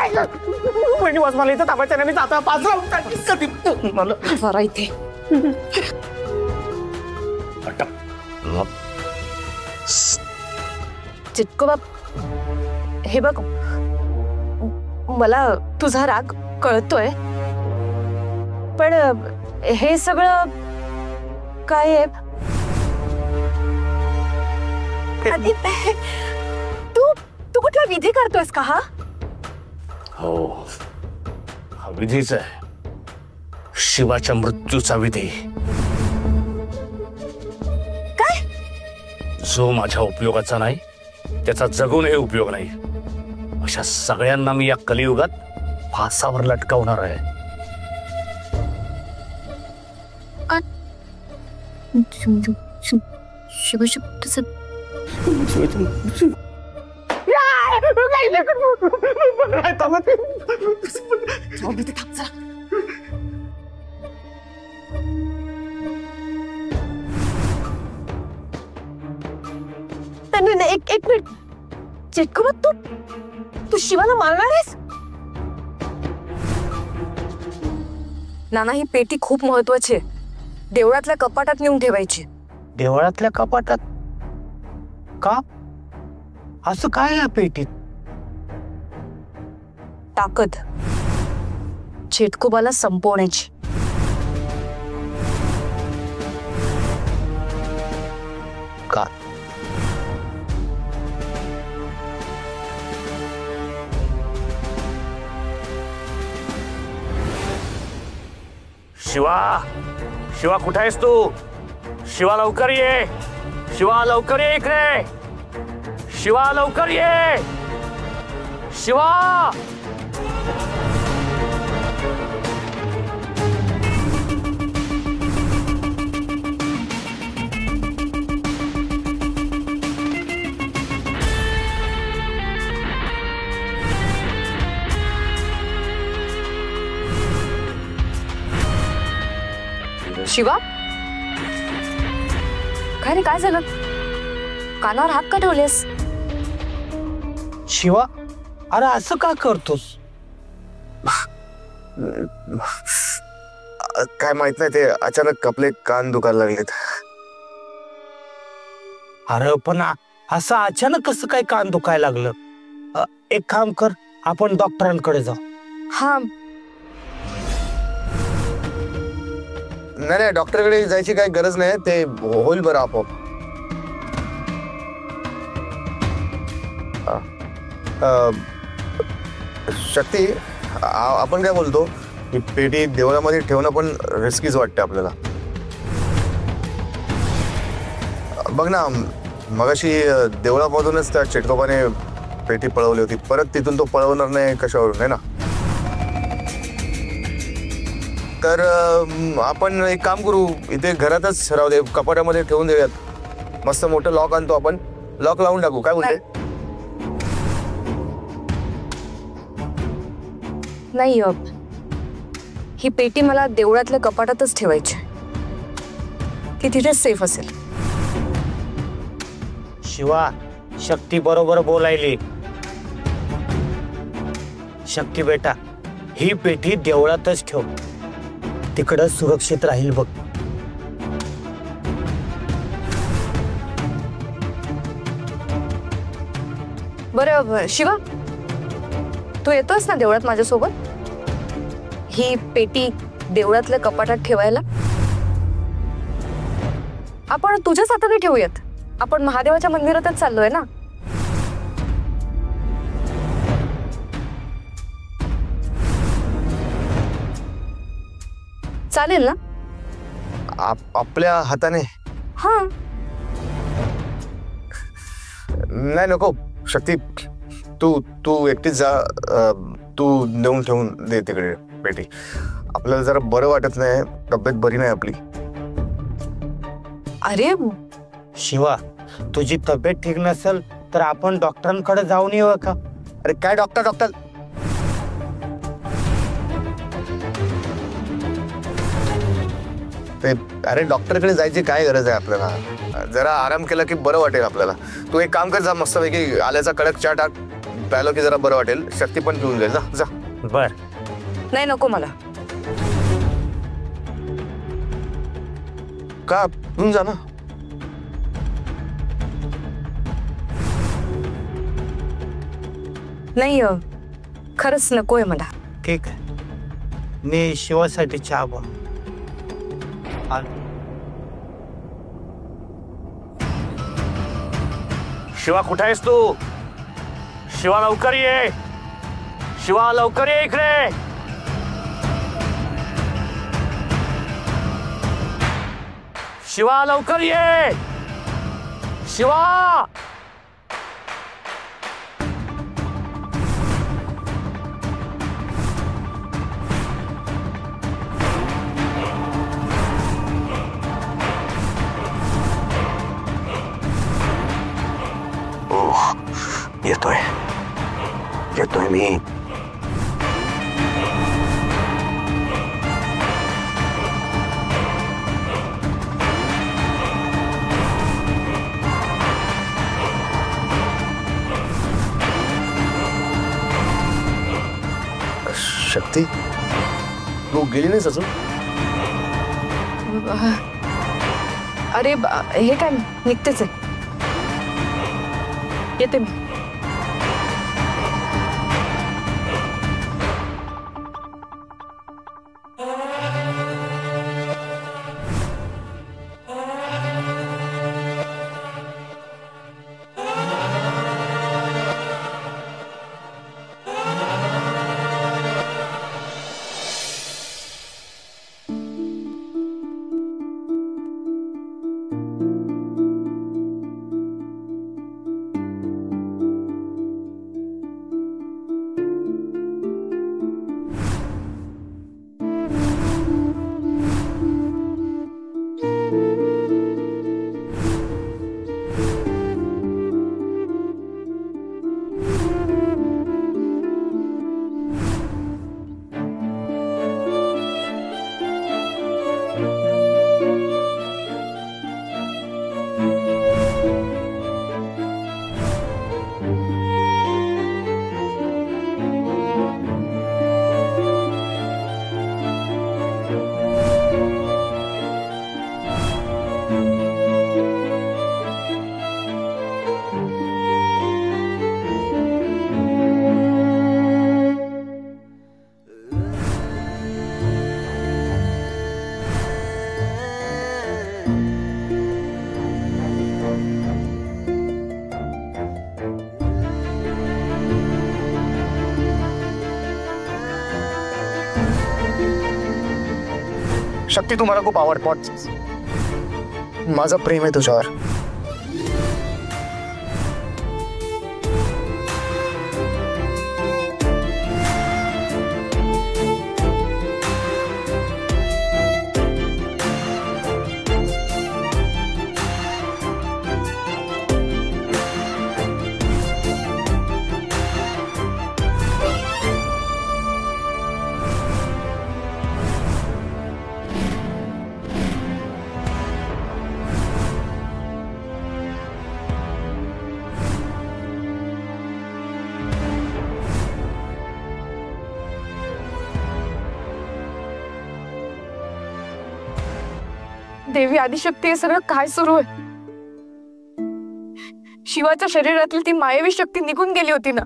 वहिनी वाज मला इथं थांबायचं नाही, मी जाता पाच कधी मला जरा इथे चिटको बाप, हे बघ मला तुझा राग कळतोय, पण हे सगळं काय आहे? तू कुठला विधी करतोयस का? हा हो, हा विधीच आहे, शिवाच्या मृत्यूचा विधी. काय? जो माझ्या उपयोगाचा नाही त्याचा जगूनही उपयोग नाही, अशा सगळ्यांना मी या कलियुगात फासावर लटकवणार आहे. एक मिनिट चिटको, तू शिवाला मारणार आहेस? नाना, ही पेटी खूप महत्वाची आहे, देवळातल्या कपाटात नेऊन ठेवायची. देवळातल्या कपाटात का? असं काय या पेटीत? ताकद चिटकोबाला संपवण्याची. का? शिवा, शिवा कुठे आहेस तू? शिवा लवकर ये, शिवा लवकर ये इकडे, शिवा लवकर ये, शिवा. शिवा, काय रे, काय झालं? कानावर हात का ठेवलेस? शिवा, अरे असं का करतोस? काय माहित नाही, ते अचानक आपले कान दुखायला लागलेत. अरे पण असं अचानक कसं काय कान दुखायला लागलं? एक काम कर, आपण डॉक्टरांकडे जाऊ. हा, नाही, डॉक्टरकडे जायची काही गरज नाही, ते होईल बरं आपोआप. शक्ती, आपण काय बोलतो, ही पेटी देवळामध्ये ठेवणं पण रिस्कीच वाटतं आपल्याला. बघ ना, मगाशी देवळामधूनच त्या चिटकोबाने पेटी पळवली होती, परत तिथून तो पळवणार नाही कशावरून, आहे ना? तर आपण एक काम करू, इथे घरातच राहू दे, कपाटामध्ये ठेवून देऊयात. मस्त मोठं लॉक आणतो आपण, लॉक लावून टाकू, काय बोलते? नाही, ही पेटी मला देवळातल्या कपाटातच ठेवायची, ती तिथे सेफ असेल. शिवा, शक्ती बरोबर बोलायली. शक्ती बेटा, ही पेटी देवळातच ठेव, तिकडं सुरक्षित राहील बघ. बरं शिवा, तू येतोस ना देवळात माझ्यासोबत? ही पेटी देवळातल्या कपाटात ठेवायला. आपण तुझ्याच हाताने ठेवूयात, आपण महादेवाच्या मंदिरातच चाललोय ना. चालेल ना? आपल्या हाताने? हा. नाही, नको शक्ती, तू एकटीच जा, तू नेऊन ठेवून दे तिकडे पेटी. आपल्याला जरा बरं वाटत नाही, तब्येत बरी नाही आपली. अरे शिवा, तुझी तब्येत ठीक नसेल तर आपण डॉक्टरांकडे जाऊन येऊ का? अरे काय डॉक्टर? अरे डॉक्टरकडे जायची काय गरज आहे आपल्याला? जरा आराम केला की बरं वाटेल आपल्याला. तू एक काम कर, जा मस्तपैकी आल्याचा कडक चहा टाक, प्यालो की जरा बरं वाटेल. शक्ती पण पिऊन जाईल. जा जा. बर. नाही नको मला. का पिऊन जा ना. नाही खरंच नकोय मला. ठीक आहे, मी शिवासाठी चहा बनव. शिवा कुठे आहेस तू? शिवा लवकर ये. शिवा लवकर ये इकडे. शिवा लवकर ये. शिवा. येतोय मी. शक्ती तू गेली नाहीस अजून? अरे हे काय निघतेच आहे. येते मी. शक्ती तू मला खूप आवडतोस. माझं प्रेम आहे तुझ्यावर. देवी आदिशक्ती, हे सगळं काय सुरू आहे? शिवाच्या शरीरातली ती मायावी शक्ती निघून गेली होती ना,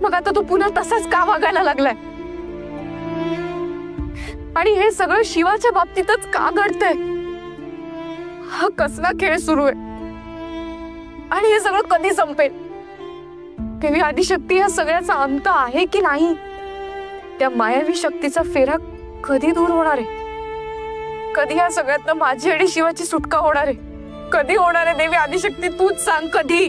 मग आता तो पुन्हा तसाच का वागायला लागलाय? आणि हे सगळं शिवाच्या बाबतीतच का घडतंय? हा कसला खेळ सुरू आहे आणि हे सगळं कधी संपेल? देवी आदिशक्ती, या सगळ्याचा अंत आहे की नाही? त्या मायावी शक्तीचा फेरा कधी दूर होणार आहे? कधी या सगळ्यातनं माझी आणि शिवाची सुटका होणार आहे? कधी होणार आहे देवी आदिशक्ती, तूच सांग कधी?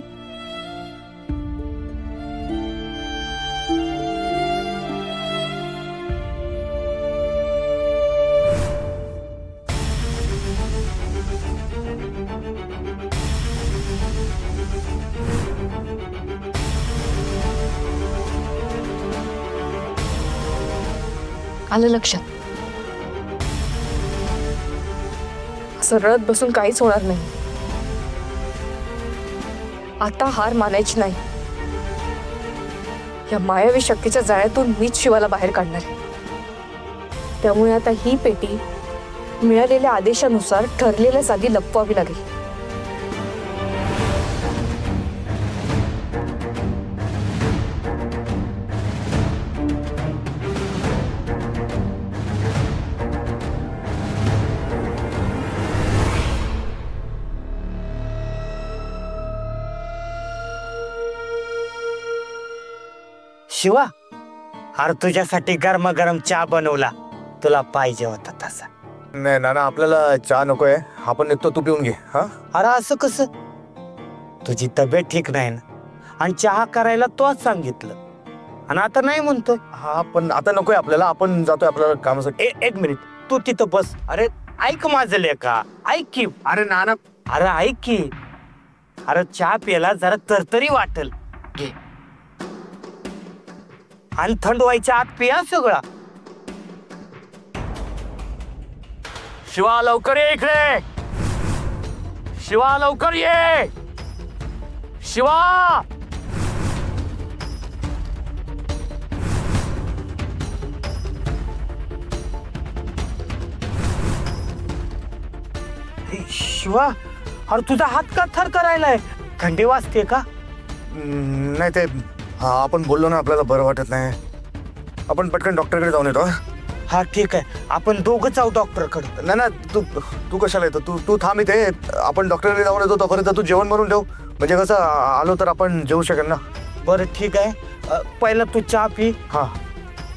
आलं लक्षात. असं रडत बसून काहीच होणार नाही. आता हार मानायची नाही. या मायावी शक्तीच्या जाळ्यातून मीच शिवाला बाहेर काढणार आहे. त्यामुळे आता ही पेटी मिळालेल्या आदेशानुसार ठरलेल्या जागी लपवावी लागेल. शिवा, अरे तुझ्यासाठी गरमागरम चहा बनवला, तुला पाहिजे होता तसा. नाही नाना, आपल्याला चहा नकोय, आपण निघतो, तू पिऊन घे. हा अरे असं कसं? तुझी तब्येत ठीक नाही ना, आणि चहा करायला तोच सांगितलं आणि आता नाही म्हणतोय. हा पण आता नकोय आपल्याला, आपण जातोय आपल्याला कामासाठी. एक मिनिट, तू तिथं बस. अरे ऐक माझं लेका, ऐक की. अरे नाना, अरे ऐक की. अरे चहा प्यायला जरा तरतरी वाटेल, घे. आणि थंड व्हायच्या आत पिया सगळा. शिवा लवकर ये इकडे. शिवा लवकर ये. शिवा. शिवा, अरे तुझा हात का थर करायलाय? थंडी वाजते का? नाही ते आपण बोललो ना, आपल्याला बरं वाटत नाही. आपण पटकन डॉक्टरकडे जाऊन येतो. हा ठीक आहे, आपण दोघंच जाऊ डॉक्टरकडे. नाही ना, तू कशाला येतो? तू थांब इथे, आपण डॉक्टरकडे जाऊन येतो. तोपर्यंत तू जेवण बनवून ठेव, म्हणजे कसं आलो तर आपण जेवू शकेल ना. बरं ठीक आहे, पहिला तू चहा पी. हा,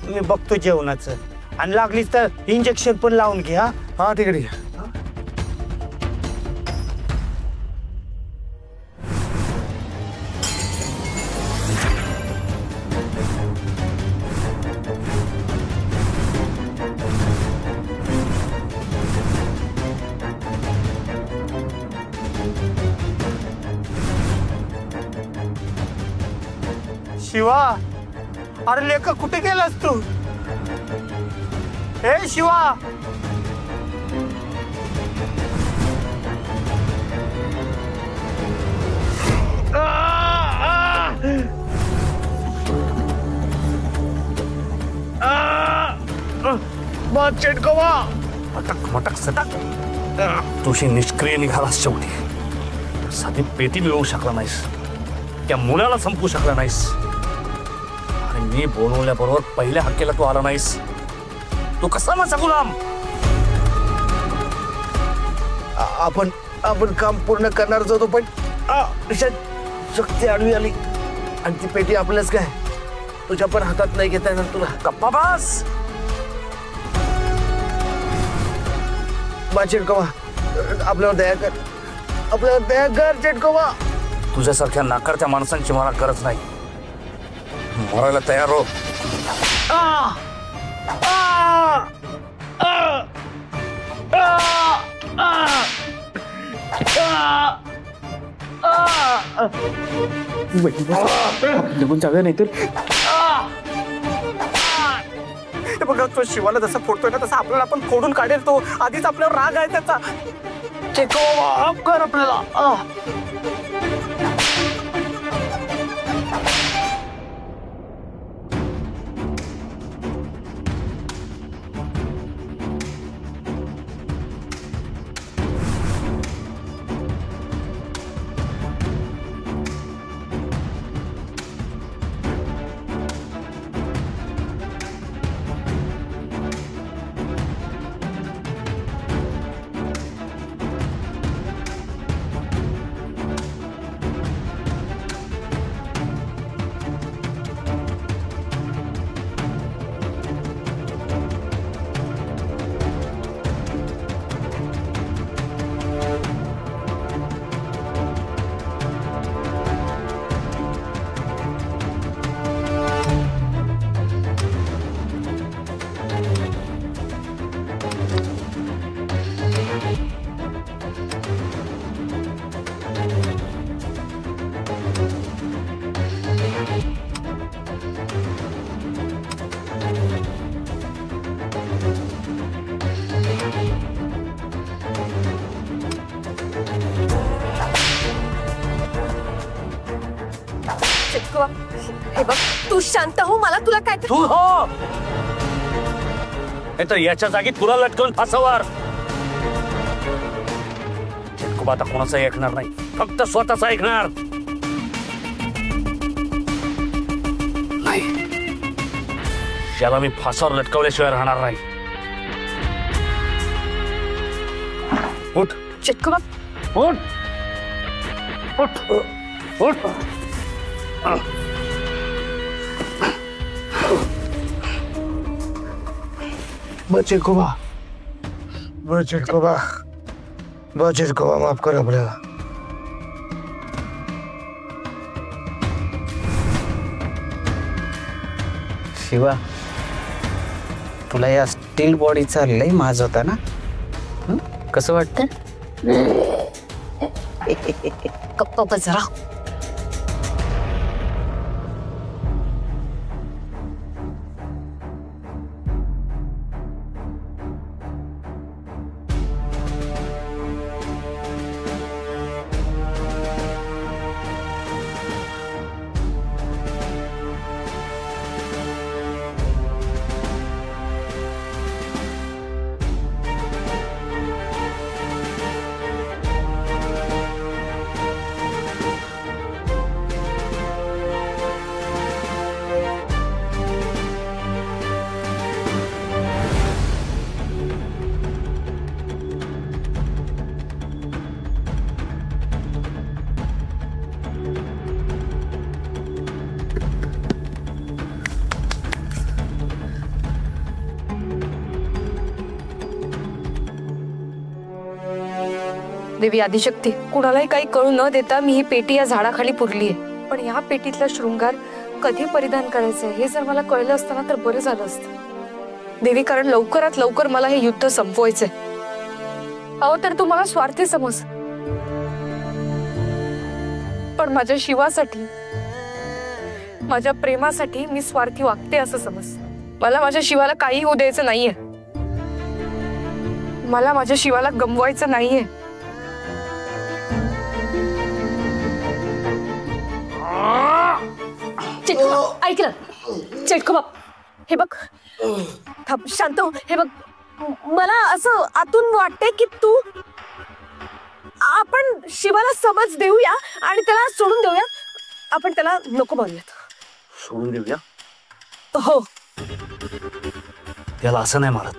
मी बघतो जेवणाचं, आणि लागलीच तर इंजेक्शन पण लावून घे. हा हा ठीक आहे, ठीक आहे. शिवा, अरे लेका कुठे गेलास तू? हे शिवा. चेटकोवा. मटक मटक सटक. तुझी निष्क्रिय निघालास शेवटी. साधी पेटी मिळवू शकला नाहीस, त्या मुलाला संपू शकला नाहीस, आणि मी बोलवल्याबरोबर पहिल्या हक्केला तू आला नाहीस. तू कसा माझा गुलाम? आपण काम पूर्ण करणारच होतो, पण शक्ती आडवी आली, आणि ती पेटी आपल्याच काय तुझ्या पण हातात नाही घेता येणार तुला. गप्पा बस. चिटकोवा, आपल्यावर दया कर, आपल्यावर दया कर चिटकोवा. तुझ्यासारख्या नाकारत्या माणसांची मला गरज नाही. मरायला तयार हो. निघून जाऊया, नाहीतर बघा, तो शिवाला जसा फोडतोय ना, तसा आपल्याला आपण फोडून काढेल तो. आधीच आपल्यावर राग आहे त्याचा. चेटकोवा कर आपल्याला. चिटकवा, हे बघ तू शांत हो, मला तुला काय तू हो, नाही तर याच्या जागी तुला लटकवून फासावर. चिटकवा आता कोणाचं ऐकणार नाही, फक्त स्वतःच ऐकणार. नाही, याला मी फासावर लटकवल्याशिवाय राहणार नाही. उठ चिटकवा, उठ उठ उठ. चिटकोबा, माफ कर आपल्याला. शिवा, तुला या स्टील बॉडीचा लय माज होता ना? कसं वाटतं? गप्प बस जरा. देवी आदिशक्ती, कुणालाही काही कळू न देता मी ही पेटी या झाडाखाली पुरली आहे. पण या पेटीतला शृंगार कधी परिधान करायचंय हे जर मला कळलं असतं ना तर बरं झालं असतं देवी, कारण लवकरात लवकर मला हे युद्ध संपवायचंय. अहो तर तू मला स्वार्थी समज, पण माझ्या शिवासाठी, माझ्या प्रेमासाठी मी स्वार्थी वागते असं समज. मला माझ्या शिवाला काही होऊ द्यायचं नाहीये, मला माझ्या शिवाला गमवायचं नाहीये. ऐक ना चिटकवा, हे बघ थांब, शांत हो. हे बघ, मला असं आतून वाटतंय की तू, आपण शिवाला समज देऊया आणि त्याला सोडून देऊया. आपण त्याला नको मारूयात. सोडून देऊया? हो. त्याला असं नाही मारत,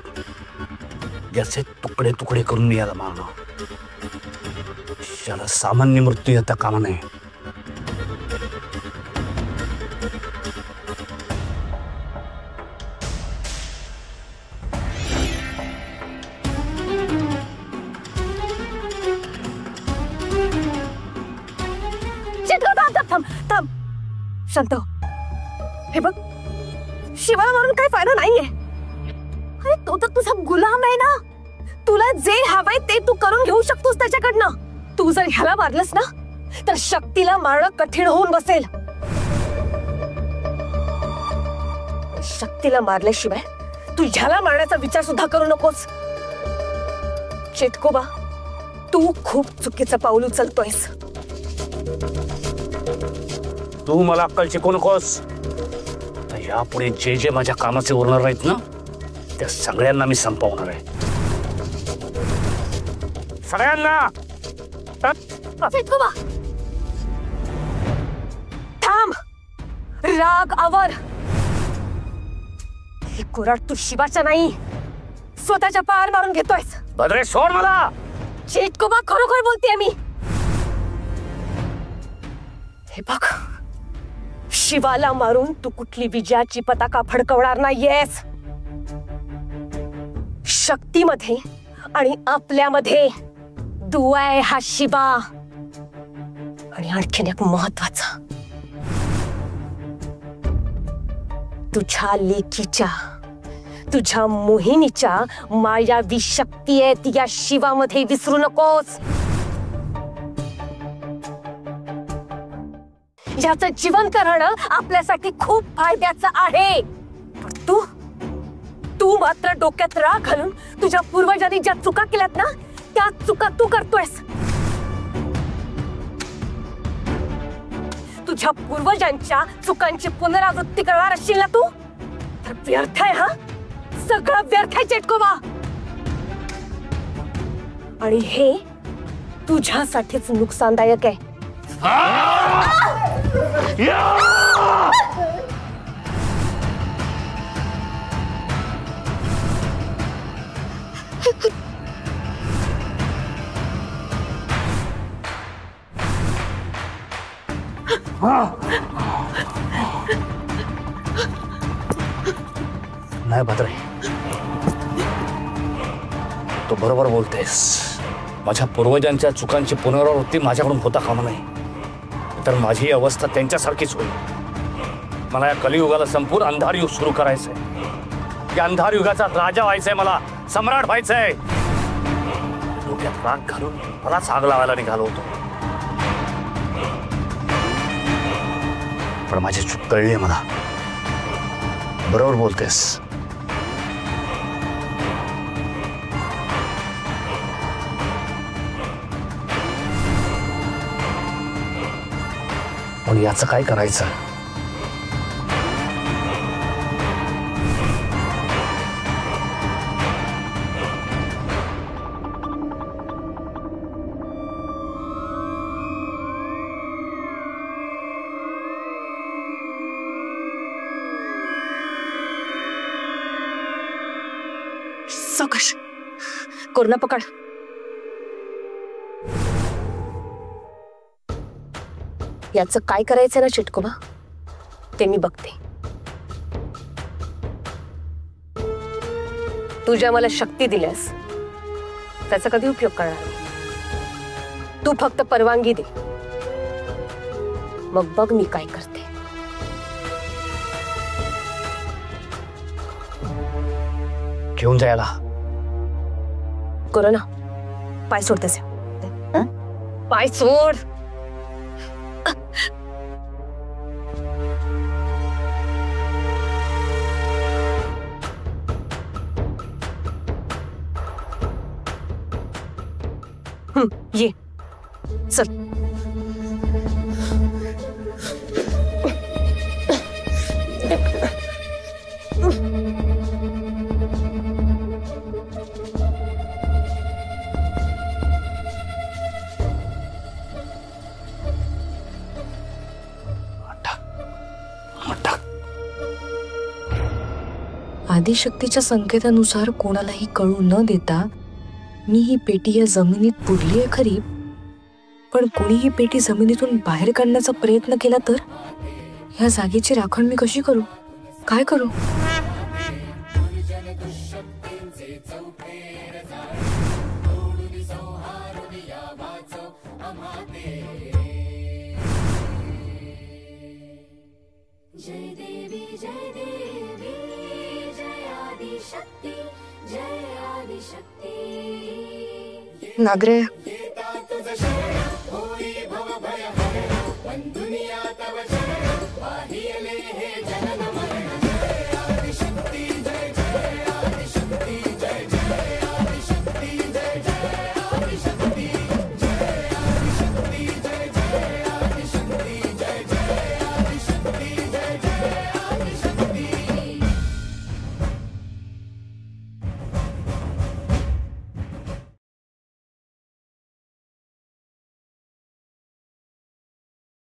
याचे तुकडे तुकडे करून मी याला मारणार. याला सामान्य मृत्यू येता कामा नये. थांब, शांत हो. हे बघ, शिवाला मारून काही फायदा नाहीये. अरे तो तर तुझा गुलाम आहे ना, तुला जे हवंय ते तू करून घेऊ शकतोस त्याच्याकडनं. तू जर ह्याला मारलंस ना तर शक्तीला मारणं कठीण होऊन बसेल. शक्तीला मारल्याशिवाय तू ह्याला मारण्याचा विचार सुद्धा करू नकोस. चिटकोबा, तू खूप चुकीचं पाऊल उचलतोयस. तू मला अक्कल शिकवू नकोस. यापुढे जे जे माझ्या कामाचे उरणार आहेत ना त्या सगळ्यांना मी संपवणार आहे. सगळ्यांना. चिटकोबा, थांब, राग आवर. ही कुऱ्हाड तू शिवाच्या नाही स्वतःच्या पायावर मारून घेतोयस. बदरे सोड मला. चिटकोबा, खरोखर बोलतेय मी. हे बघ, शिवाला मारून तू कुठली विजयाची पताका फडकवणार नाहीयेस. शक्तीमध्ये आणि आपल्यामध्ये दुआ आहे हा शिवा. आणि आणखीन एक महत्वाचं, तुझ्या लेकीच्या, तुझ्या मोहिनीच्या मायावी शक्ती आहे ती या शिवामध्ये विसरू नकोस. याचं जिवंत राहणं आपल्यासाठी खूप फायद्याचं आहे. तू मात्र डोक्यात राग घालून तुझ्या पूर्वजांनी ज्या चुका केल्यात ना त्या चुका तू करतोयस. तू तुझ्या पूर्वजांच्या चुकांची पुनरावृत्ती करणार असशील ना तू, तर व्यर्थ आहे हा, सगळं व्यर्थ आहे चेटकोबा. आणि हे तुझ्यासाठीच नुकसानदायक आहे. नाही भद्रे, तू बरोबर बोलतेस. माझ्या पूर्वजांच्या चुकांची पुनरावृत्ती माझ्याकडून होता कामा नाही, तर माझी अवस्था त्यांच्यासारखीच होईल. मला या कलियुगाला संपूर्ण अंधार युग सुरू करायचंय. या अंधार युगाचा राजा व्हायचंय, मला सम्राट व्हायचंय. डोक्यात राग घालून मलाच आग लावायला निघालो होतो, पण माझी चूक कळली मला. बरोबर बोलतेस. पण याचं काय करायचं? सावकाश, कोरोना पकड. याचं काय करायचं ना चिटकोबा, ते मी बघते. तुझ्या मला शक्ती दिल्यास त्याचा कधी उपयोग करणार नाही. तू फक्त परवानगी दे, मग बघ मी काय करते. घेऊन जायला. कोरोना, पाय सोड त्याचे. पाय सोड. ये चल. आदिशक्तीच्या संकेतानुसार कोणालाही कळू न देता मी ही पेटी या जमिनीत पुरली आहे खरी, पण कोणी ही पेटी जमिनीतून बाहेर काढण्याचा प्रयत्न केला तर ह्या जागेची राखण मी कशी करू? काय करू? जय देवी जय देवी जय आदिशक्ती जय आदिशक्ती. नागरे,